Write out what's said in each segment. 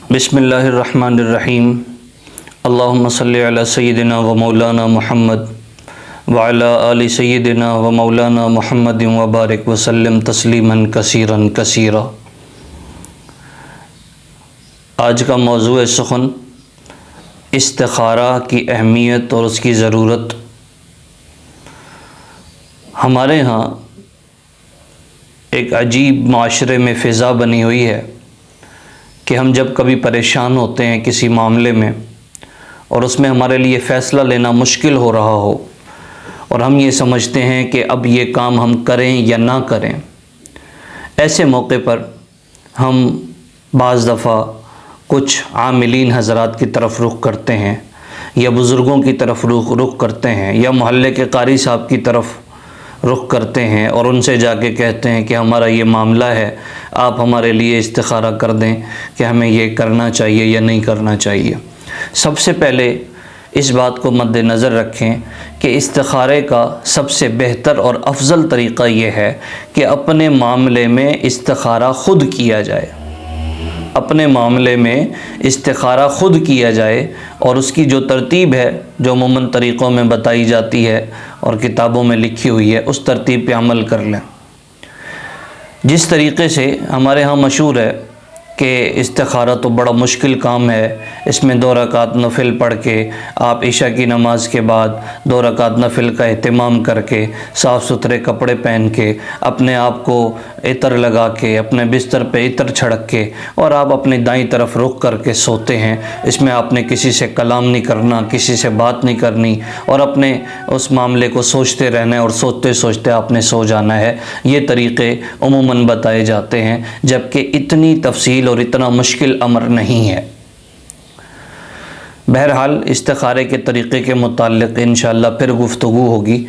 بسم اللہ الرحمن الرحیم اللہم صلی علی سیدنا و مولانا محمد وعلی آل سیدنا و مولانا محمد وبارک وسلم تسلیما کثیرا کثیرا۔ آج کا موضوع سخن استخارہ کی اہمیت اور اس کی ضرورت۔ ہمارے ہاں ایک عجیب معاشرے میں فضا بنی ہوئی ہے کہ ہم جب کبھی پریشان ہوتے ہیں کسی معاملے میں اور اس میں ہمارے لیے فیصلہ لینا مشکل ہو رہا ہو اور ہم یہ سمجھتے ہیں کہ اب یہ کام ہم کریں یا نہ کریں، ایسے موقع پر ہم بعض دفعہ کچھ عاملین حضرات کی طرف رخ کرتے ہیں یا بزرگوں کی طرف رخ کرتے ہیں یا محلے کے قاری صاحب کی طرف رخ کرتے ہیں اور ان سے جا کے کہتے ہیں کہ ہمارا یہ معاملہ ہے، آپ ہمارے لیے استخارہ کر دیں کہ ہمیں یہ کرنا چاہیے یا نہیں کرنا چاہیے۔ سب سے پہلے اس بات کو مد نظر رکھیں کہ استخارے کا سب سے بہتر اور افضل طریقہ یہ ہے کہ اپنے معاملے میں استخارہ خود کیا جائے، اپنے معاملے میں استخارہ خود کیا جائے، اور اس کی جو ترتیب ہے جو عموماً طریقوں میں بتائی جاتی ہے اور کتابوں میں لکھی ہوئی ہے اس ترتیب پہ عمل کر لیں۔ جس طریقے سے ہمارے ہاں مشہور ہے کہ استخارہ تو بڑا مشکل کام ہے، اس میں 2 رکعت نفل پڑھ کے آپ عشاء کی نماز کے بعد 2 رکعت نفل کا اہتمام کر کے صاف ستھرے کپڑے پہن کے اپنے آپ کو عطر لگا کے اپنے بستر پہ عطر چھڑک کے اور آپ اپنی دائیں طرف رخ کر کے سوتے ہیں۔ اس میں آپ نے کسی سے کلام نہیں کرنا، کسی سے بات نہیں کرنی، اور اپنے اس معاملے کو سوچتے رہنا ہے اور سوچتے سوچتے آپ نے سو جانا ہے۔ یہ طریقے عموماً بتائے جاتے ہیں، جبکہ اتنی تفصیل اور اتنا مشکل امر نہیں ہے۔ بہرحال استخارے کے طریقے کے متعلق انشاءاللہ پھر گفتگو ہوگی۔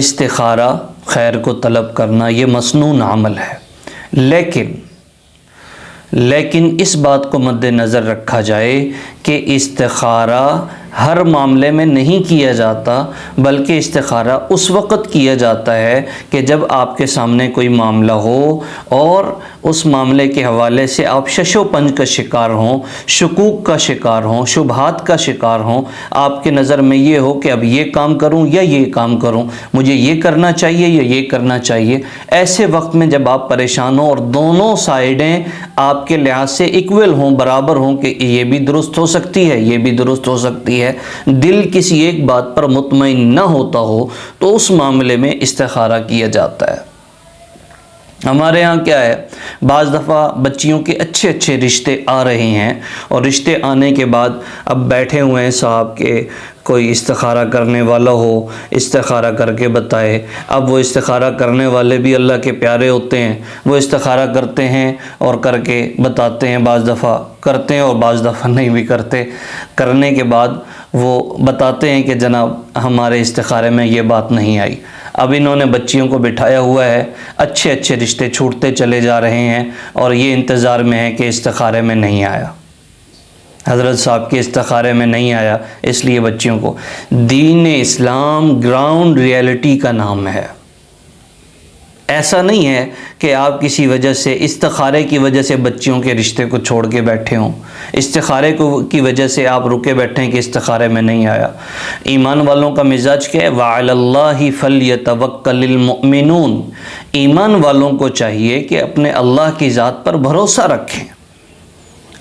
استخارہ خیر کو طلب کرنا یہ مسنون عمل ہے، لیکن اس بات کو مد نظر رکھا جائے کہ استخارہ ہر معاملے میں نہیں کیا جاتا، بلکہ استخارہ اس وقت کیا جاتا ہے کہ جب آپ کے سامنے کوئی معاملہ ہو اور اس معاملے کے حوالے سے آپ شش و پنج کا شکار ہوں، شکوک کا شکار ہوں، شبہات کا شکار ہوں، آپ کے نظر میں یہ ہو کہ اب یہ کام کروں یا یہ کام کروں، مجھے یہ کرنا چاہیے یا یہ کرنا چاہیے۔ ایسے وقت میں جب آپ پریشان ہوں اور دونوں سائیڈیں آپ کے لحاظ سے ایکول ہوں، برابر ہوں کہ یہ بھی درست ہو سکتی ہے یہ بھی درست ہو سکتی ہے، دل کسی ایک بات پر مطمئن نہ ہوتا ہو تو اس معاملے میں استخارہ کیا جاتا ہے۔ ہمارے ہاں کیا ہے، بعض دفعہ بچیوں کے اچھے رشتے آ رہے ہیں اور رشتے آنے کے بعد اب بیٹھے ہوئے ہیں صاحب کہ کوئی استخارہ کرنے والا ہو، استخارہ کر کے بتائے۔ اب وہ استخارہ کرنے والے بھی اللہ کے پیارے ہوتے ہیں، وہ استخارہ کرتے ہیں اور کر کے بتاتے ہیں، بعض دفعہ کرتے ہیں اور بعض دفعہ نہیں بھی کرتے۔ کرنے کے بعد وہ بتاتے ہیں کہ جناب ہمارے استخارے میں یہ بات نہیں آئی۔ اب انہوں نے بچیوں کو بٹھایا ہوا ہے، اچھے رشتے چھوٹتے چلے جا رہے ہیں اور یہ انتظار میں ہے کہ استخارے میں نہیں آیا، حضرت صاحب کے استخارے میں نہیں آیا، اس لیے بچیوں کو۔ دین اسلام گراؤنڈ ریئلٹی کا نام ہے۔ ایسا نہیں ہے کہ آپ کسی وجہ سے استخارے کی وجہ سے بچیوں کے رشتے کو چھوڑ کے بیٹھے ہوں، استخارے کی وجہ سے آپ رکے بیٹھے ہیں کہ استخارے میں نہیں آیا۔ ایمان والوں کا مزاج کیا ہے؟ وَعَلَى اللَّهِ فَلْيَتَوَكَّلِ الْمُؤْمِنُونَ۔ ایمان والوں کو چاہیے کہ اپنے اللہ کی ذات پر بھروسہ رکھیں،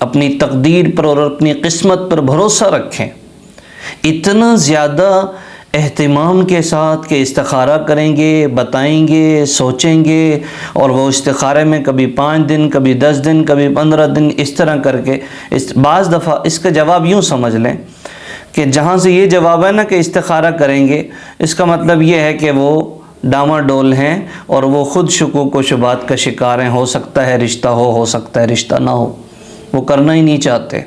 اپنی تقدیر پر اور اپنی قسمت پر بھروسہ رکھیں۔ اتنا زیادہ اہتمام کے ساتھ کہ استخارہ کریں گے، بتائیں گے، سوچیں گے، اور وہ استخارے میں کبھی 5 دن، کبھی 10 دن، کبھی 15 دن اس طرح کر کے بعض دفعہ اس کا جواب یوں سمجھ لیں کہ جہاں سے یہ جواب ہے نا کہ استخارہ کریں گے، اس کا مطلب یہ ہے کہ وہ ڈاماڈول ہیں اور وہ خود شکوک و شبہات کا شکار ہیں۔ ہو سکتا ہے رشتہ ہو سکتا ہے رشتہ نہ ہو، وہ کرنا ہی نہیں چاہتے۔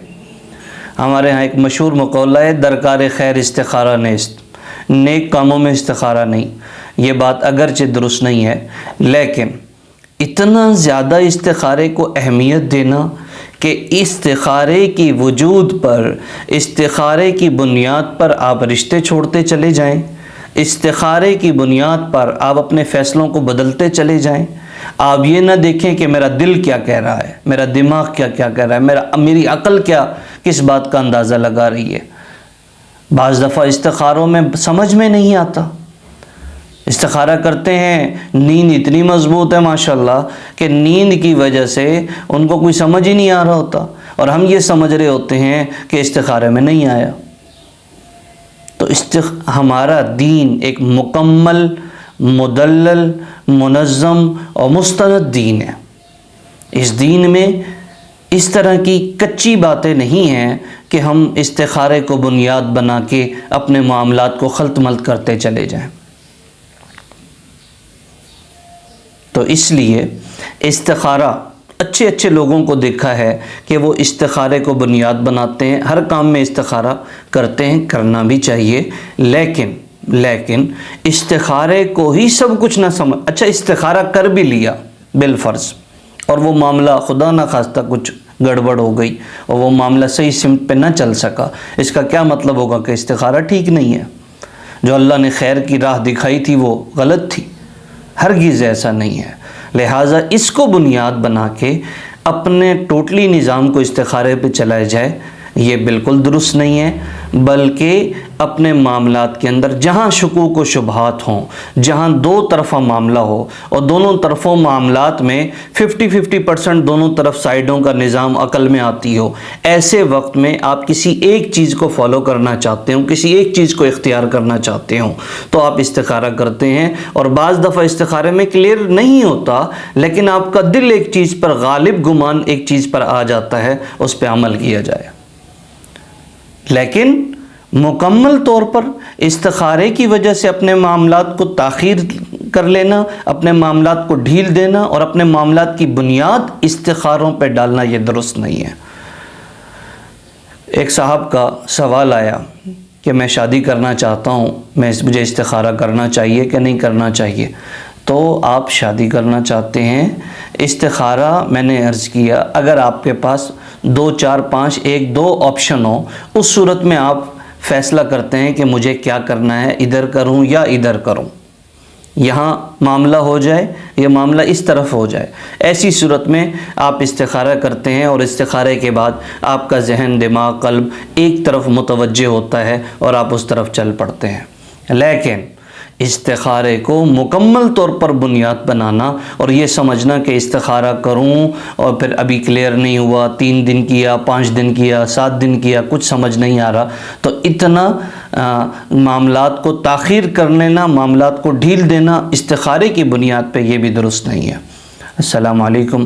ہمارے ہاں ایک مشہور مقولہ ہے، درکار خیر استخارہ نیست، نیک کاموں میں استخارہ نہیں۔ یہ بات اگرچہ درست نہیں ہے، لیکن اتنا زیادہ استخارے کو اہمیت دینا کہ استخارے کی وجود پر، استخارے کی بنیاد پر آپ رشتے چھوڑتے چلے جائیں، استخارے کی بنیاد پر آپ اپنے فیصلوں کو بدلتے چلے جائیں، آپ یہ نہ دیکھیں کہ میرا دل کیا کہہ رہا ہے، میرا دماغ کیا کہہ رہا ہے، میری عقل کس بات کا اندازہ لگا رہی ہے۔ بعض دفعہ استخاروں میں سمجھ میں نہیں آتا، استخارہ کرتے ہیں، نیند اتنی مضبوط ہے ماشاءاللہ کہ نیند کی وجہ سے ان کو کوئی سمجھ ہی نہیں آ رہا ہوتا، اور ہم یہ سمجھ رہے ہوتے ہیں کہ استخارے میں نہیں آیا۔ تو ہمارا دین ایک مکمل، مدلل، منظم اور مستند دین ہے۔ اس دین میں اس طرح کی کچی باتیں نہیں ہیں کہ ہم استخارے کو بنیاد بنا کے اپنے معاملات کو خلط ملط کرتے چلے جائیں۔ تو اس لیے استخارہ اچھے لوگوں کو دیکھا ہے کہ وہ استخارے کو بنیاد بناتے ہیں، ہر کام میں استخارہ کرتے ہیں، کرنا بھی چاہیے، لیکن استخارے کو ہی سب کچھ نہ سمجھ، اچھا استخارہ کر بھی لیا بالفرض اور وہ معاملہ خدا نہ خواستہ کچھ گڑبڑ ہو گئی اور وہ معاملہ صحیح سمت پہ نہ چل سکا، اس کا کیا مطلب ہوگا کہ استخارہ ٹھیک نہیں ہے؟ جو اللہ نے خیر کی راہ دکھائی تھی وہ غلط تھی؟ ہرگز ایسا نہیں ہے۔ لہٰذا اس کو بنیاد بنا کے اپنے ٹوٹلی نظام کو استخارے پہ چلائے جائے، یہ بالکل درست نہیں ہے، بلکہ اپنے معاملات کے اندر جہاں شکوک و شبہات ہوں، جہاں دو طرفہ معاملہ ہو اور دونوں طرفوں معاملات میں 50% دونوں طرف سائیڈوں کا نظام عقل میں آتی ہو، ایسے وقت میں آپ کسی ایک چیز کو فالو کرنا چاہتے ہوں، کسی ایک چیز کو اختیار کرنا چاہتے ہوں تو آپ استخارہ کرتے ہیں، اور بعض دفعہ استخارے میں کلیئر نہیں ہوتا لیکن آپ کا دل ایک چیز پر، غالب گمان ایک چیز پر آ جاتا ہے، اس پہ عمل کیا جائے۔ لیکن مکمل طور پر استخارے کی وجہ سے اپنے معاملات کو تاخیر کر لینا، اپنے معاملات کو ڈھیل دینا اور اپنے معاملات کی بنیاد استخاروں پہ ڈالنا، یہ درست نہیں ہے۔ ایک صاحب کا سوال آیا کہ میں شادی کرنا چاہتا ہوں، مجھے استخارہ کرنا چاہیے کہ نہیں کرنا چاہیے؟ تو آپ شادی کرنا چاہتے ہیں، استخارہ میں نے عرض کیا اگر آپ کے پاس 2 4 5 1 2 آپشن ہو، اس صورت میں آپ فیصلہ کرتے ہیں کہ مجھے کیا کرنا ہے، ادھر کروں یا ادھر کروں، یہاں معاملہ ہو جائے یا معاملہ اس طرف ہو جائے، ایسی صورت میں آپ استخارہ کرتے ہیں اور استخارے کے بعد آپ کا ذہن، دماغ، قلب ایک طرف متوجہ ہوتا ہے اور آپ اس طرف چل پڑتے ہیں۔ لیکن استخارے کو مکمل طور پر بنیاد بنانا اور یہ سمجھنا کہ استخارہ کروں اور پھر ابھی کلیئر نہیں ہوا، 3 دن کیا، 5 دن کیا، 7 دن کیا، کچھ سمجھ نہیں آ رہا، تو اتنا معاملات کو تاخیر کر لینا، معاملات کو ڈھیل دینا استخارے کی بنیاد پہ، یہ بھی درست نہیں ہے۔ السلام علیکم۔